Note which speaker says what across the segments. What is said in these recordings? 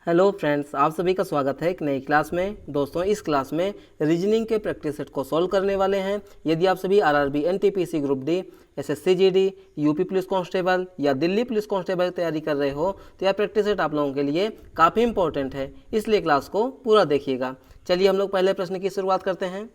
Speaker 1: Hello friends, आप सभी का स्वागत है एक नई क्लास में। दोस्तों, इस क्लास में रीजनिंग के प्रैक्टिस सेट को सॉल्व करने वाले हैं। यदि आप सभी RRB, NTPC group D, SSC GD, UP police constable या दिल्ली पुलिस कांस्टेबल की तैयारी कर रहे हो तो यह प्रैक्टिस सेट आप लोगों के लिए काफ़ी इंपॉर्टेंट है, इसलिए क्लास को पूरा देखिएगा। चलिए हम लोग पहले प्रश्न की शुरुआत करते हैं।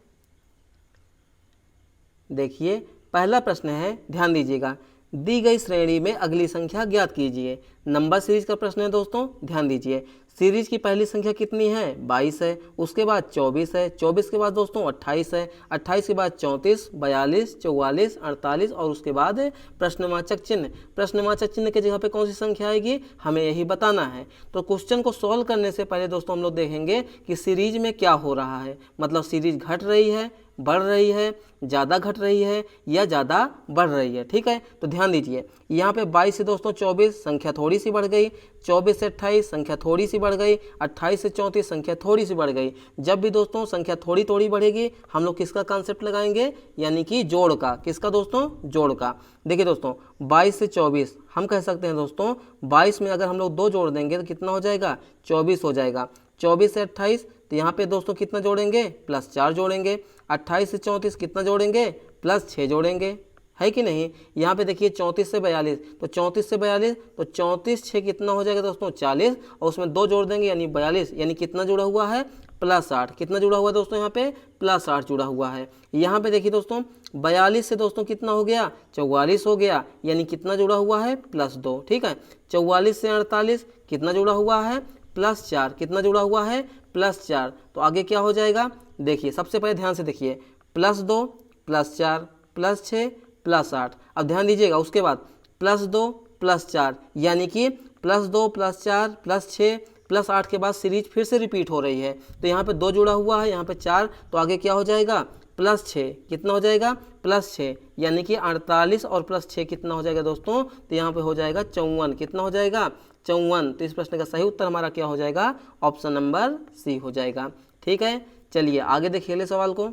Speaker 1: देखिए, पहला प्रश्न है, ध्यान दीजिएगा। दी गई श्रेणी में अगली संख्या ज्ञात कीजिए। नंबर सीरीज का प्रश्न है दोस्तों, ध्यान दीजिए। सीरीज की पहली संख्या कितनी है? 22 है। उसके बाद 24 है। 24 के बाद दोस्तों 28 है। 28 के बाद 34, 42, 44, 48 और उसके बाद प्रश्नवाचक चिन्ह। प्रश्नवाचक चिन्ह की जगह पे कौन सी संख्या आएगी, हमें यही बताना है। तो क्वेश्चन को सॉल्व करने से पहले दोस्तों हम लोग देखेंगे कि सीरीज में क्या हो रहा है, मतलब सीरीज घट रही है, बढ़ रही है, ज़्यादा घट रही है या ज़्यादा बढ़ रही है। ठीक है, तो ध्यान दीजिए, यहाँ पे 22 से दोस्तों 24 संख्या थोड़ी सी बढ़ गई, 24 से 28 संख्या थोड़ी सी बढ़ गई, 28 से 34 संख्या थोड़ी सी बढ़ गई। जब भी दोस्तों संख्या थोड़ी थोड़ी बढ़ेगी हम लोग किसका कॉन्सेप्ट लगाएंगे, यानी कि जोड़ का। किसका दोस्तों? जोड़ का। देखिए दोस्तों, 22 से 24 हम कह सकते हैं दोस्तों, 22 में अगर हम लोग 2 जोड़ देंगे तो कितना हो जाएगा? 24 हो जाएगा। 24 से 28 तो यहाँ पे दोस्तों कितना जोड़ेंगे? +4 जोड़ेंगे। 28 से 34 कितना जोड़ेंगे? +6 जोड़ेंगे, है कि नहीं। यहाँ पे देखिए 34 से 42, तो 34 से 42 तो 34 6 कितना हो जाएगा दोस्तों? 40, और उसमें 2 जोड़ देंगे यानी 42, यानी कितना जुड़ा हुआ है? +8। कितना जुड़ा हुआ है दोस्तों? यहाँ पे +8 जुड़ा हुआ है। यहाँ पे देखिए दोस्तों 42 से दोस्तों कितना हो गया? 44 हो गया, यानी कितना जुड़ा हुआ है? +2। ठीक है, 44 से 48 कितना जुड़ा हुआ है? +4। कितना जुड़ा हुआ है? +4। तो आगे क्या हो जाएगा? देखिए, सबसे पहले ध्यान से देखिए, +2, +4, +6, +8। अब ध्यान दीजिएगा, उसके बाद +2, +4, यानी कि +2, +4, +6, +8 के बाद सीरीज फिर से रिपीट हो रही है। तो यहाँ पे 2 जुड़ा हुआ है, यहाँ पे 4, तो आगे क्या हो जाएगा? +6। कितना हो जाएगा? +6, यानी कि 48 और +6 कितना हो जाएगा दोस्तों? तो यहाँ पे हो जाएगा 54। कितना हो जाएगा? 54। तो इस प्रश्न का सही उत्तर हमारा क्या हो जाएगा? ऑप्शन नंबर सी हो जाएगा। ठीक है, चलिए आगे देखिए अगले सवाल को।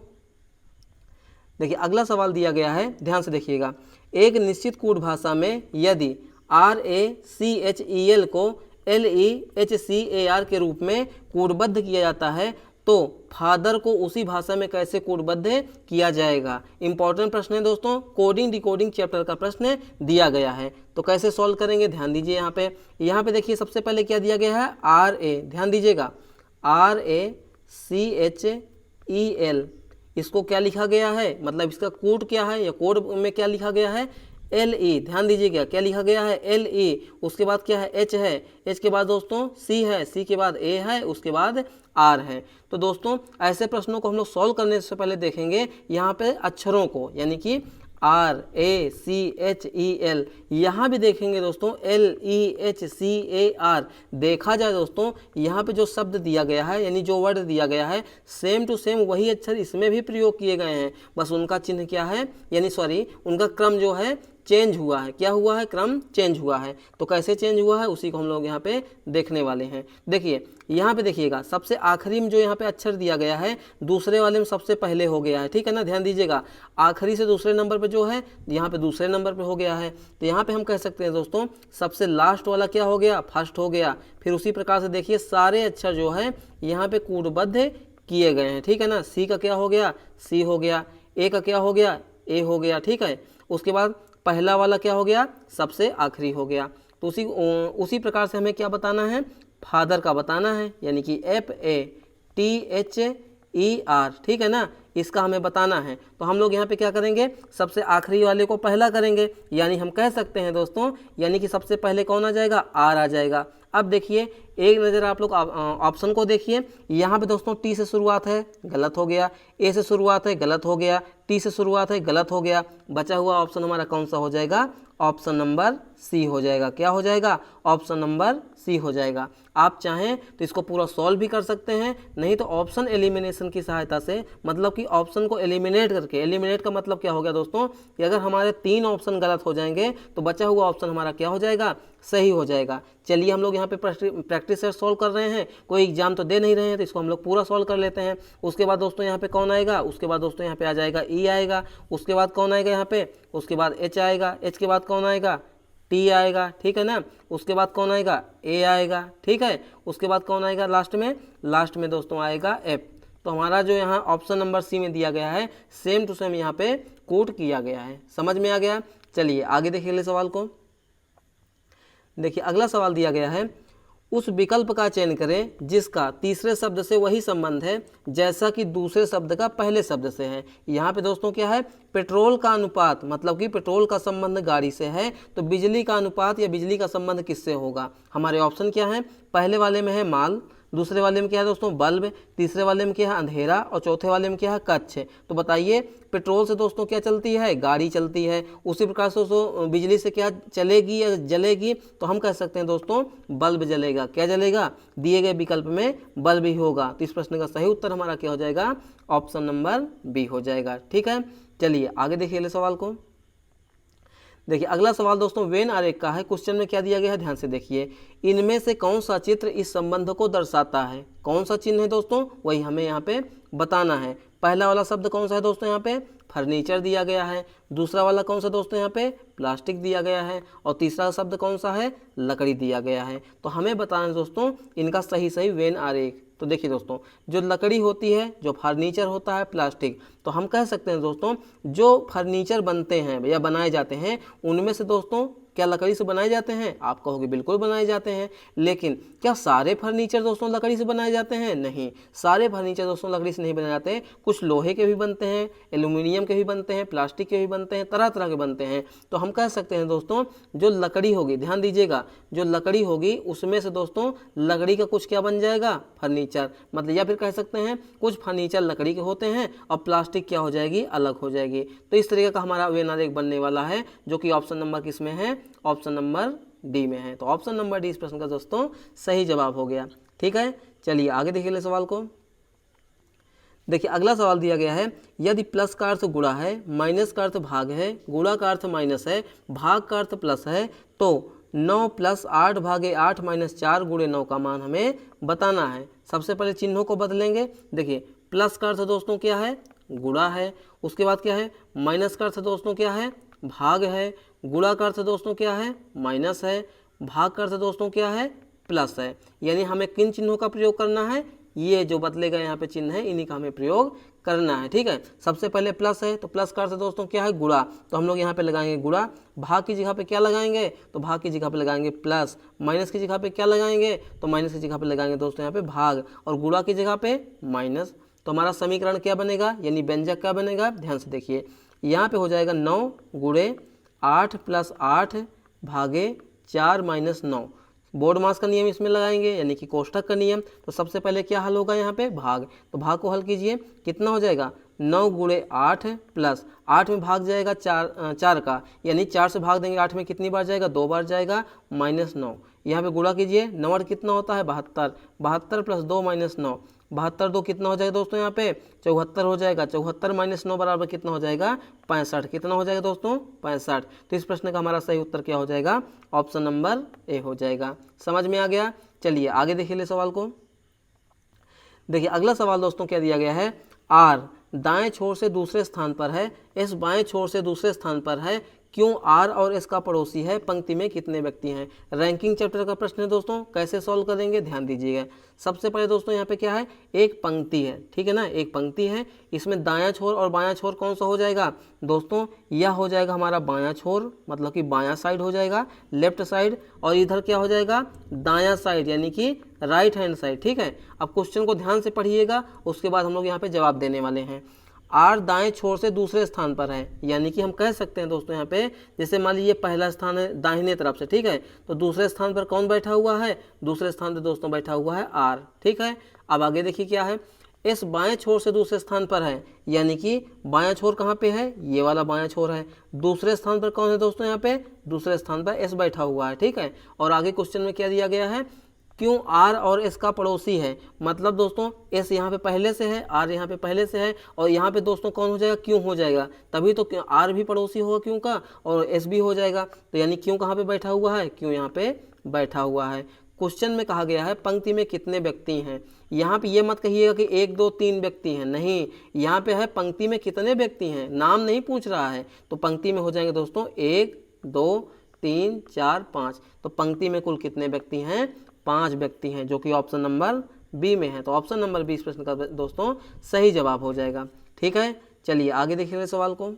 Speaker 1: देखिए, अगला सवाल दिया गया है, ध्यान से देखिएगा। एक निश्चित कूट भाषा में यदि RACHEL को LEHCAR के रूप में कूटबद्ध किया जाता है तो फादर को उसी भाषा में कैसे कूटबद्ध किया जाएगा? इंपॉर्टेंट प्रश्न है दोस्तों, कोडिंग डिकोडिंग चैप्टर का प्रश्न दिया गया है। तो कैसे सॉल्व करेंगे, ध्यान दीजिए। यहाँ पे देखिए, सबसे पहले क्या दिया गया है? RA, ध्यान दीजिएगा, RACHEL, इसको क्या लिखा गया है, मतलब इसका कोड क्या है या कोड में क्या लिखा गया है? LE। ध्यान दीजिएगा, क्या लिखा गया है? LE। उसके बाद क्या है? H है। H के बाद दोस्तों C है। C के बाद A है। उसके बाद R है। तो दोस्तों ऐसे प्रश्नों को हम लोग सॉल्व करने से पहले देखेंगे यहाँ पे अक्षरों को, यानी कि RACHEL। यहाँ भी देखेंगे दोस्तों LEHCAR। देखा जाए दोस्तों, यहाँ पे जो शब्द दिया गया है, यानी जो वर्ड दिया गया है, सेम टू सेम वही अक्षर इसमें भी प्रयोग किए गए हैं। बस उनका चिन्ह क्या है, यानी सॉरी, उनका क्रम जो है चेंज हुआ है। क्या हुआ है? क्रम चेंज हुआ है। तो कैसे चेंज हुआ है उसी को हम लोग यहाँ पे देखने वाले हैं। देखिए, यहाँ पे देखिएगा, सबसे आखिरी में जो यहाँ पे अक्षर दिया गया है दूसरे वाले में सबसे पहले हो गया है। ठीक है ना, ध्यान दीजिएगा, आखिरी से दूसरे नंबर पे जो है यहाँ पे दूसरे नंबर पे हो गया है। तो यहाँ पे हम कह सकते हैं दोस्तों, सबसे लास्ट वाला क्या हो गया? फर्स्ट हो गया। फिर उसी प्रकार से देखिए सारे अक्षर जो है यहाँ पे कूटबद्ध किए गए हैं। ठीक है ना, सी का क्या हो गया? सी हो गया। ए का क्या हो गया? ए हो गया। ठीक है, उसके बाद पहला वाला क्या हो गया? सबसे आखिरी हो गया। तो उसी प्रकार से हमें क्या बताना है? फादर का बताना है, यानी कि FATHER। ठीक है ना, इसका हमें बताना है। तो हम लोग यहाँ पे क्या करेंगे? सबसे आखिरी वाले को पहला करेंगे, यानी हम कह सकते हैं दोस्तों, यानी कि सबसे पहले कौन आ जाएगा? R आ जाएगा। अब देखिए, एक नज़र आप लोग ऑप्शन को देखिए। यहाँ पे दोस्तों T से शुरुआत है, गलत हो गया। A से शुरुआत है, गलत हो गया। T से शुरुआत है, गलत हो गया। बचा हुआ ऑप्शन हमारा कौन सा हो जाएगा? ऑप्शन नंबर सी हो जाएगा। क्या हो जाएगा? ऑप्शन नंबर सी हो जाएगा। आप चाहें तो इसको पूरा सॉल्व भी कर सकते हैं, नहीं तो ऑप्शन एलिमिनेशन की सहायता से, मतलब कि ऑप्शन को एलिमिनेट करके। एलिमिनेट का मतलब क्या हो गया दोस्तों, कि अगर हमारे 3 ऑप्शन गलत हो जाएंगे तो बचा हुआ ऑप्शन हमारा क्या हो जाएगा? सही हो जाएगा। चलिए हम लोग यहाँ पे प्रैक्टिस सेट सॉल्व कर रहे हैं, कोई एग्जाम तो दे नहीं रहे हैं, तो इसको हम लोग पूरा सॉल्व कर लेते हैं। उसके बाद दोस्तों यहाँ पे कौन आएगा? उसके बाद दोस्तों यहाँ पे आ जाएगा E आएगा। उसके बाद कौन आएगा यहाँ पे? उसके बाद H आएगा। H के बाद कौन आएगा? टी आएगा, ठीक है ना। उसके बाद कौन आएगा, ए आएगा, ठीक है। उसके बाद कौन आएगा लास्ट में दोस्तों आएगा एफ। तो हमारा जो यहाँ ऑप्शन नंबर सी में दिया गया है सेम टू सेम यहाँ पे कोट किया गया है। समझ में आ गया। चलिए आगे देखिए अगले सवाल को। देखिए अगला सवाल दिया गया है, उस विकल्प का चयन करें जिसका तीसरे शब्द से वही संबंध है जैसा कि दूसरे शब्द का पहले शब्द से है। यहाँ पे दोस्तों क्या है, पेट्रोल का अनुपात, मतलब कि पेट्रोल का संबंध गाड़ी से है, तो बिजली का अनुपात या बिजली का संबंध किससे होगा। हमारे ऑप्शन क्या है, पहले वाले में है माल, दूसरे वाले में क्या है दोस्तों बल्ब, तीसरे वाले में क्या है अंधेरा, और चौथे वाले में क्या है कच्छ। तो बताइए पेट्रोल से दोस्तों क्या चलती है, गाड़ी चलती है, उसी प्रकार से दोस्तों बिजली से क्या चलेगी या जलेगी, तो हम कह सकते हैं दोस्तों बल्ब जलेगा। क्या जलेगा, दिए गए विकल्प में बल्ब ही होगा। तो इस प्रश्न का सही उत्तर हमारा क्या हो जाएगा, ऑप्शन नंबर बी हो जाएगा। ठीक है, चलिए आगे देखिए अगले सवाल को। देखिए अगला सवाल दोस्तों वेन आरेख का है। क्वेश्चन में क्या दिया गया है, ध्यान से देखिए, इनमें से कौन सा चित्र इस संबंध को दर्शाता है। कौन सा चिन्ह है दोस्तों, वही हमें यहाँ पे बताना है। पहला वाला शब्द कौन सा है दोस्तों, यहाँ पे फर्नीचर दिया गया है। दूसरा वाला कौन सा दोस्तों, यहाँ पे प्लास्टिक दिया गया है। और तीसरा शब्द कौन सा है, लकड़ी दिया गया है। तो हमें बताना है दोस्तों इनका सही सही वेन आरेख। तो देखिए दोस्तों, जो लकड़ी होती है, जो फर्नीचर होता है, प्लास्टिक, तो हम कह सकते हैं दोस्तों जो फर्नीचर बनते हैं या बनाए जाते हैं उनमें से दोस्तों क्या लकड़ी से बनाए जाते हैं। आप कहोगे बिल्कुल बनाए जाते हैं, लेकिन क्या सारे फर्नीचर दोस्तों लकड़ी से बनाए जाते हैं, नहीं। सारे फर्नीचर दोस्तों लकड़ी से नहीं बनाए जाते। कुछ लोहे के भी बनते हैं, एल्यूमिनियम के भी बनते हैं, प्लास्टिक के भी बनते हैं, तरह तरह के बनते हैं। तो हम कह सकते हैं दोस्तों जो लकड़ी होगी, ध्यान दीजिएगा, जो लकड़ी होगी उसमें से दोस्तों लकड़ी का कुछ क्या बन जाएगा, फर्नीचर। मतलब या फिर कह सकते हैं कुछ फर्नीचर लकड़ी के होते हैं और प्लास्टिक क्या हो जाएगी, अलग हो जाएगी। तो इस तरीके का हमारा वेन आरेख बनने वाला है, जो कि ऑप्शन नंबर किस में है, ऑप्शन नंबर डी में है। तो ऑप्शन नंबर डी इस प्रश्न का दोस्तों सही जवाब हो गया। ठीक है, चलिए आगे देखिए सवाल को। देखिए अगला सवाल दिया गया है, यदि प्लस का अर्थ गुणा है, माइनस का अर्थ भाग है, गुणा का अर्थ माइनस है, भाग का अर्थ प्लस है, तो 9 + 8 भागे 8 - 4 × 9 का मान हमें बताना है। सबसे पहले चिन्हों को बदलेंगे। देखिए प्लस का अर्थ दोस्तों क्या है, गुणा है। उसके बाद क्या है, माइनस का अर्थ दोस्तों क्या है, भाग है। गुणा का अर्थ दोस्तों क्या है, माइनस है। भाग का अर्थ दोस्तों क्या है, प्लस है। यानी हमें किन चिन्हों का प्रयोग करना है, ये जो बदले गए यहाँ पे चिन्ह है इन्हीं का हमें प्रयोग करना है। ठीक है, सबसे पहले प्लस है, तो प्लस का अर्थ दोस्तों क्या है, गुणा, तो हम लोग यहाँ पे लगाएंगे गुणा। भाग की जगह पे क्या लगाएंगे, तो भाग की जगह पे लगाएंगे प्लस। माइनस की जगह पे क्या लगाएंगे, तो माइनस की जगह पे लगाएंगे दोस्तों यहाँ पे भाग। और गुणा की जगह पे माइनस। तो हमारा समीकरण क्या बनेगा, यानी व्यंजक क्या बनेगा, ध्यान से देखिए, यहाँ पे हो जाएगा 9 × 8 + 8 भागे 4 - 9। बोर्ड मास का नियम इसमें लगाएंगे, यानी कि कोष्ठक का नियम। तो सबसे पहले क्या हल होगा, यहाँ पे भाग, तो भाग को हल कीजिए, कितना हो जाएगा, 9 × 8 + 8 में भाग जाएगा 4 का, यानी 4 से भाग देंगे 8 में कितनी बार जाएगा, 2 बार जाएगा, -9। यहाँ पे गुणा कीजिए, 9 कितना होता है, 72, 72 + 2 - 9, 72 2 कितना हो जाएगा दोस्तों, यहाँ पे 74 हो जाएगा। 74 - 9 बराबर कितना हो जाएगा, 65। कितना हो जाएगा दोस्तों, 65। तो इस प्रश्न का हमारा सही उत्तर क्या हो जाएगा, ऑप्शन नंबर ए हो जाएगा। समझ में आ गया। चलिए आगे देखिए ले सवाल को। देखिए अगला सवाल दोस्तों क्या दिया गया है, आर दाएं छोर से दूसरे स्थान पर है, एस बाएं छोर से दूसरे स्थान पर है, क्यों आर और एस का पड़ोसी है, पंक्ति में कितने व्यक्ति हैं। रैंकिंग चैप्टर का प्रश्न है दोस्तों, कैसे सॉल्व करेंगे, ध्यान दीजिएगा। सबसे पहले दोस्तों यहाँ पे क्या है, एक पंक्ति है, ठीक है ना, एक पंक्ति है। इसमें दायां छोर और बायां छोर कौन सा हो जाएगा दोस्तों, यह हो जाएगा हमारा बायां छोर, मतलब कि बायां साइड हो जाएगा, लेफ्ट साइड। और इधर क्या हो जाएगा, दायां साइड, यानी कि राइट हैंड साइड। ठीक है, अब क्वेश्चन को ध्यान से पढ़िएगा, उसके बाद हम लोग यहाँ पे जवाब देने वाले हैं। आर दाएं छोर से दूसरे स्थान पर है, यानी कि हम कह सकते हैं दोस्तों यहाँ पे, जैसे मान लीजिए पहला स्थान है दाहिने तरफ से, ठीक है, तो दूसरे स्थान पर कौन बैठा हुआ है, दूसरे स्थान पर दोस्तों बैठा हुआ है आर। ठीक है, अब आगे देखिए क्या है, एस बाएं छोर से दूसरे स्थान पर है, यानी कि बायां छोर कहाँ पे है, ये वाला बायां छोर है। दूसरे स्थान पर कौन है दोस्तों, यहाँ पे दूसरे स्थान पर एस बैठा हुआ है। ठीक है, और आगे क्वेश्चन में क्या दिया गया है, क्यों आर और एस का पड़ोसी है। मतलब दोस्तों एस यहाँ पे पहले से है, आर यहाँ पे पहले से है, और यहाँ पे दोस्तों कौन हो जाएगा, क्यों हो जाएगा, तभी तो आर भी पड़ोसी होगा क्यों का, और एस भी हो जाएगा। तो यानी क्यों कहाँ पे बैठा हुआ है, क्यों यहाँ पे बैठा हुआ है। क्वेश्चन में कहा गया है पंक्ति में कितने व्यक्ति हैं। यहाँ पे ये मत कहिएगा कि 1 2 3 व्यक्ति हैं, नहीं, यहाँ पे है पंक्ति में कितने व्यक्ति हैं, नाम नहीं पूछ रहा है। तो पंक्ति में हो जाएंगे दोस्तों 1 2 3 4 5। तो पंक्ति में कुल कितने व्यक्ति हैं? 5 व्यक्ति हैं, जो कि ऑप्शन नंबर बी में है। तो ऑप्शन नंबर बी इस प्रश्न का दोस्तों सही जवाब हो जाएगा। ठीक है, चलिए आगे देखिए सवाल को।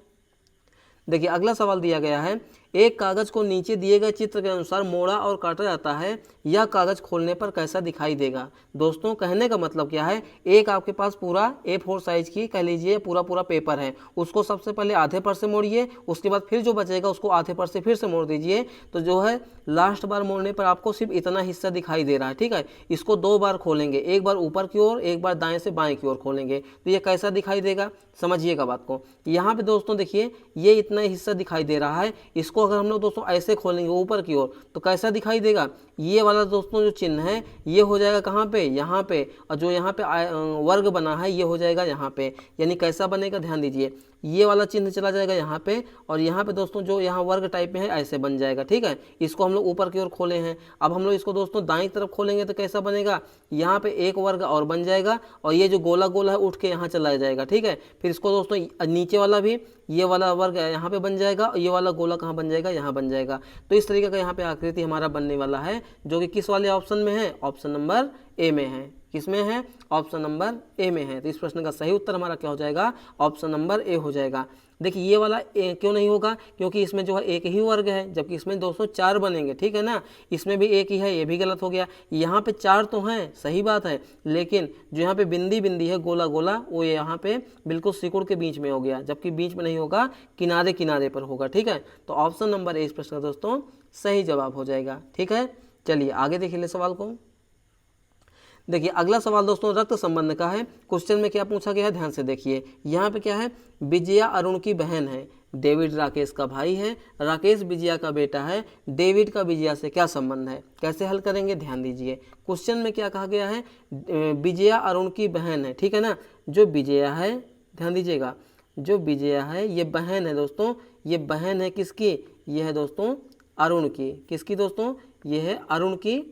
Speaker 1: देखिए अगला सवाल दिया गया है, एक कागज को नीचे दिए गए चित्र के अनुसार मोड़ा और काटा जाता है, यह कागज खोलने पर कैसा दिखाई देगा? दोस्तों कहने का मतलब क्या है, एक आपके पास पूरा A4 साइज की कह लीजिए पूरा पेपर है, उसको सबसे पहले आधे पर से मोड़िए, उसके बाद फिर जो बचेगा उसको आधे पर से फिर से मोड़ दीजिए। तो जो है लास्ट बार मोड़ने पर आपको सिर्फ इतना हिस्सा दिखाई दे रहा है। ठीक है, इसको 2 बार खोलेंगे, एक बार ऊपर की ओर, एक बार दाएं से बाएं की ओर खोलेंगे, तो ये कैसा दिखाई देगा? समझिएगा बात को। यहाँ पे दोस्तों देखिए ये इतना हिस्सा दिखाई दे रहा है, इसको अगर हम लोग दोस्तों ऐसे खोलेंगे ऊपर की ओर तो कैसा दिखाई देगा? ये वाला दोस्तों जो चिन्ह है ये हो जाएगा कहाँ पे? यहाँ पे। और जो यहाँ पे वर्ग बना है ये हो जाएगा यहाँ पे। यानी कैसा बनेगा? ध्यान दीजिए, ये वाला चिन्ह चला जाएगा यहाँ पे, और यहाँ पे दोस्तों जो यहाँ वर्ग टाइप में है ऐसे बन जाएगा। ठीक है, इसको हम लोग ऊपर की ओर खोले हैं। अब हम लोग इसको दोस्तों दाईं तरफ खोलेंगे तो कैसा बनेगा? यहाँ पे एक वर्ग और बन जाएगा, और ये जो गोला गोला है उठ के यहाँ चला जाएगा। ठीक है, फिर इसको दोस्तों नीचे वाला भी ये वाला वर्ग यहाँ पे बन जाएगा, और ये वाला गोला कहाँ बन जाएगा? यहाँ बन जाएगा। तो इस तरीके का यहाँ पे आकृति हमारा बनने वाला है, जो कि किस वाले ऑप्शन में है? ऑप्शन नंबर ए में है। किस में है? ऑप्शन नंबर ए में है। तो इस प्रश्न का सही उत्तर हमारा क्या हो जाएगा? ऑप्शन नंबर ए हो जाएगा। देखिए ये वाला क्यों नहीं होगा? क्योंकि इसमें जो है एक ही वर्ग है, जबकि इसमें 204 बनेंगे। ठीक है ना, इसमें भी एक ही है, ये भी गलत हो गया। यहाँ पे 4 तो हैं, सही बात है, लेकिन जो यहाँ पे बिंदी बिंदी है गोला गोला, वो यहाँ पे बिल्कुल सिकुड़ के बीच में हो गया, जबकि बीच में नहीं होगा, किनारे किनारे पर होगा। ठीक है, तो ऑप्शन नंबर ए इस प्रश्न का दोस्तों सही जवाब हो जाएगा। ठीक है, चलिए आगे देखिए ले सवाल को। देखिए अगला सवाल दोस्तों रक्त संबंध का है। क्वेश्चन में क्या पूछा गया है, ध्यान से देखिए। यहाँ पे क्या है? विजया अरुण की बहन है, डेविड राकेश का भाई है, राकेश विजया का बेटा है, डेविड का विजया से क्या संबंध है? कैसे हल करेंगे? ध्यान दीजिए, क्वेश्चन में क्या कहा गया है? विजया अरुण की बहन है। ठीक है ना, जो विजया है, ध्यान दीजिएगा, जो विजया है ये बहन है दोस्तों। ये बहन है किसकी? ये है दोस्तों अरुण की। किसकी दोस्तों? ये है अरुण की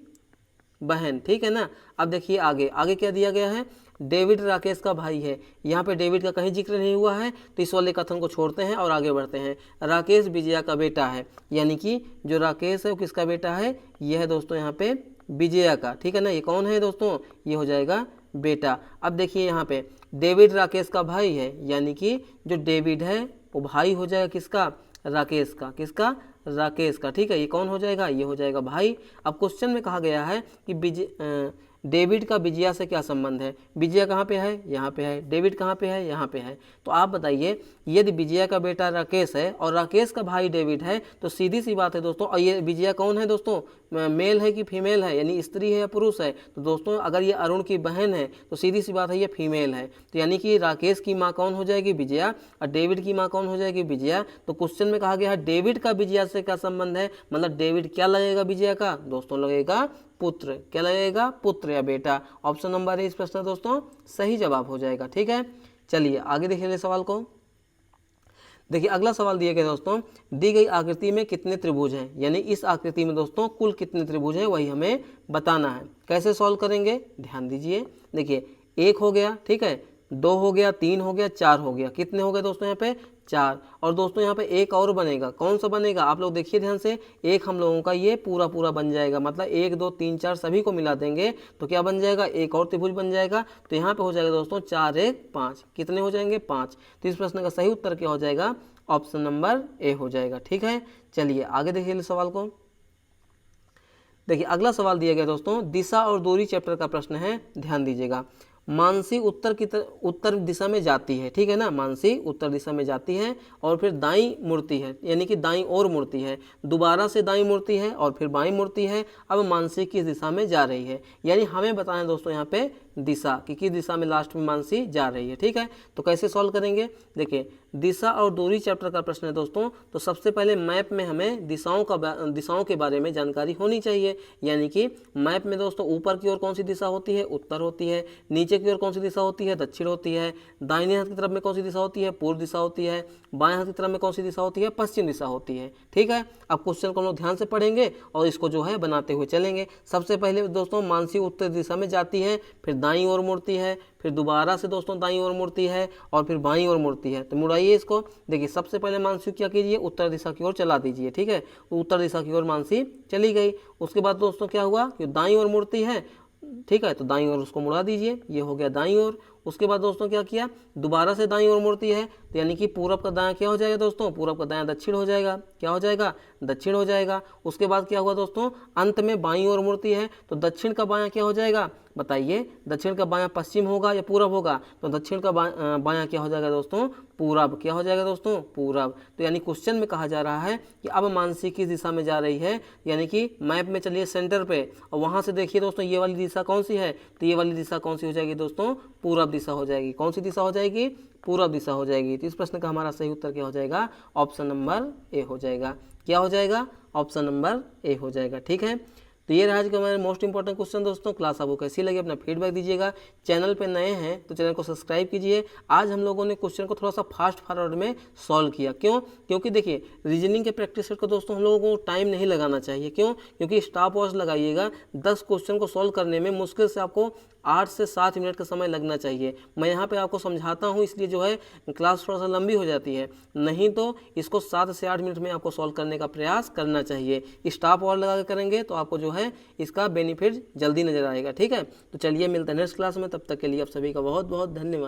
Speaker 1: बहन। ठीक है ना, अब देखिए आगे आगे क्या दिया गया है? डेविड राकेश का भाई है। यहाँ पे डेविड का कहीं जिक्र नहीं हुआ है, तो इस वाले कथन को छोड़ते हैं और आगे बढ़ते हैं। राकेश विजया का बेटा है, यानी कि जो राकेश है वो किसका बेटा है? यह है दोस्तों यहाँ पे विजया का। ठीक है ना, ये कौन है दोस्तों? ये हो जाएगा बेटा। अब देखिए यहाँ पे डेविड राकेश का भाई है, यानी कि जो डेविड है वो भाई हो जाएगा किसका? राकेश का। किसका? राकेश का। ठीक है, ये कौन हो जाएगा? ये हो जाएगा भाई। अब क्वेश्चन में कहा गया है कि डेविड का विजया से क्या संबंध है? विजया कहाँ पे है? यहाँ पे है। डेविड कहाँ पे है? यहाँ पे है। तो आप बताइए, यदि विजया का बेटा राकेश है और राकेश का भाई डेविड है, तो सीधी सी बात है दोस्तों, और ये विजया कौन है दोस्तों? मेल है कि फीमेल है, यानी स्त्री है या पुरुष है? तो दोस्तों अगर ये अरुण की बहन है तो सीधी सी बात है ये फीमेल है। तो यानी कि राकेश की माँ कौन हो जाएगी? विजया। और डेविड की माँ कौन हो जाएगी? विजया। तो क्वेश्चन में कहा गया है डेविड का विजया से क्या संबंध है, मतलब डेविड क्या लगेगा विजया का? दोस्तों लगेगा पुत्र। क्या लगेगा? पुत्र या बेटा। ऑप्शन नंबर ए इस प्रश्न का दोस्तों सही जवाब हो जाएगा। ठीक है, चलिए आगे देखिए सवाल को। देखिए अगला सवाल दिया गया दोस्तों, दी गई आकृति में कितने त्रिभुज हैं? यानी इस आकृति में दोस्तों कुल कितने त्रिभुज हैं वही हमें बताना है। कैसे सॉल्व करेंगे? ध्यान दीजिए, देखिए 1 हो गया, ठीक है, 2 हो गया, 3 हो गया, 4 हो गया। कितने हो गए दोस्तों यहाँ पे? 4। और दोस्तों यहाँ पे एक और बनेगा। कौन सा बनेगा? आप लोग देखिए ध्यान से, एक हम लोगों का ये पूरा बन जाएगा, मतलब 1 2 3 4 सभी को मिला देंगे तो क्या बन जाएगा? एक और त्रिभुज बन जाएगा। तो यहाँ पे हो जाएगा दोस्तों 4 1 5। कितने हो जाएंगे? 5। तो इस प्रश्न का सही उत्तर क्या हो जाएगा? ऑप्शन नंबर ए हो जाएगा। ठीक है, चलिए आगे देखिए सवाल को। देखिए अगला सवाल दिया गया दोस्तों, दिशा और दूरी चैप्टर का प्रश्न है, ध्यान दीजिएगा। मानसी उत्तर दिशा में जाती है, ठीक है ना, मानसी उत्तर दिशा में जाती है और फिर दाईं मुड़ती है, यानी कि दाईं ओर मुड़ती है, दोबारा से दाईं मुड़ती है और फिर बाईं मुड़ती है। अब मानसी किस दिशा में जा रही है, यानी हमें बताएं दोस्तों यहाँ पे दिशा कि किस दिशा में लास्ट में मानसी जा रही है। ठीक है, तो कैसे सॉल्व करेंगे? देखिए दिशा और दूरी चैप्टर का प्रश्न है दोस्तों, तो सबसे पहले मैप में हमें दिशाओं के बारे में जानकारी होनी चाहिए। यानी कि मैप में दोस्तों ऊपर की ओर कौन सी दिशा होती है? उत्तर होती है। नीचे नीचे की ओर कौन सी दिशा होती है, दक्षिण होती है। दाहिने हाथ की तरफ में कौन सी दिशा होती है, पूर्व दिशा होती है। बाएं हाथ की तरफ में कौन सी दिशा होती है, पश्चिम दिशा होती है। ठीक है, अब क्वेश्चन को हम लोग ध्यान से पढ़ेंगे और इसको जो है बनाते हुए चलेंगे। सबसे पहले दोस्तों मानसी उत्तर दिशा में जाती है, फिर दाईं ओर मुड़ती है, फिर दोबारा से दोस्तों दाईं ओर मुड़ती है और फिर बाईं ओर मुड़ती है। तो मुड़ाइए इसको। देखिए सबसे पहले मानसी क्या कीजिए, उत्तर दिशा की ओर चला दीजिए। ठीक है, उत्तर दिशा की ओर मानसी चली गई। उसके बाद दोस्तों क्या हुआ कि दाईं ओर मुड़ती है। ठीक है, तो दाईं ओर उसको मुड़ा दीजिए, ये हो गया दाईं ओर। उसके बाद दोस्तों क्या किया, दोबारा से दाईं ओर मुड़ती है, तो यानी कि पूरब का दायां क्या हो जाएगा दोस्तों, पूरब का दायां दक्षिण हो जाएगा। क्या हो जाएगा, दक्षिण हो जाएगा। उसके बाद क्या हुआ दोस्तों, अंत में बाईं ओर मुड़ती है, तो दक्षिण का बायां क्या हो जाएगा, बताइए। दक्षिण का बायां पश्चिम होगा या पूरब होगा, तो दक्षिण का बायां क्या हो जाएगा दोस्तों, पूरब। क्या हो जाएगा दोस्तों, पूरब। तो यानी क्वेश्चन में कहा जा रहा है कि अब मानसी किस दिशा में जा रही है, यानी कि मैप में चलिए सेंटर पे और वहां से देखिए दोस्तों ये वाली दिशा कौन सी है, तो ये वाली दिशा कौन सी हो जाएगी दोस्तों, पूरब दिशा हो जाएगी। कौन सी दिशा हो जाएगी, पूरब दिशा हो जाएगी। तो इस प्रश्न का हमारा सही उत्तर क्या हो जाएगा, ऑप्शन नंबर ए हो जाएगा। क्या हो जाएगा, ऑप्शन नंबर ए हो जाएगा। ठीक है, तो ये रहा आज का हमारा मोस्ट इंपॉर्टेंट क्वेश्चन दोस्तों। क्लास आपको कैसी लगी अपना फीडबैक दीजिएगा। चैनल पे नए हैं तो चैनल को सब्सक्राइब कीजिए। आज हम लोगों ने क्वेश्चन को थोड़ा सा फास्ट फॉरवर्ड में सॉल्व किया। क्यों, क्योंकि देखिए रीजनिंग के प्रैक्टिस सेट को दोस्तों हम लोगों को टाइम नहीं लगाना चाहिए। क्यों, क्योंकि स्टॉप वॉच लगाइएगा, 10 क्वेश्चन को सॉल्व करने में मुश्किल से आपको 8 से 7 मिनट का समय लगना चाहिए। मैं यहाँ पे आपको समझाता हूँ इसलिए जो है क्लास थोड़ा सा लंबी हो जाती है, नहीं तो इसको 7 से 8 मिनट में आपको सॉल्व करने का प्रयास करना चाहिए। स्टॉप वॉच लगा के करेंगे तो आपको जो है इसका बेनिफिट जल्दी नजर आएगा। ठीक है, तो चलिए मिलते हैं नेक्स्ट क्लास में, तब तक के लिए आप सभी का बहुत बहुत धन्यवाद।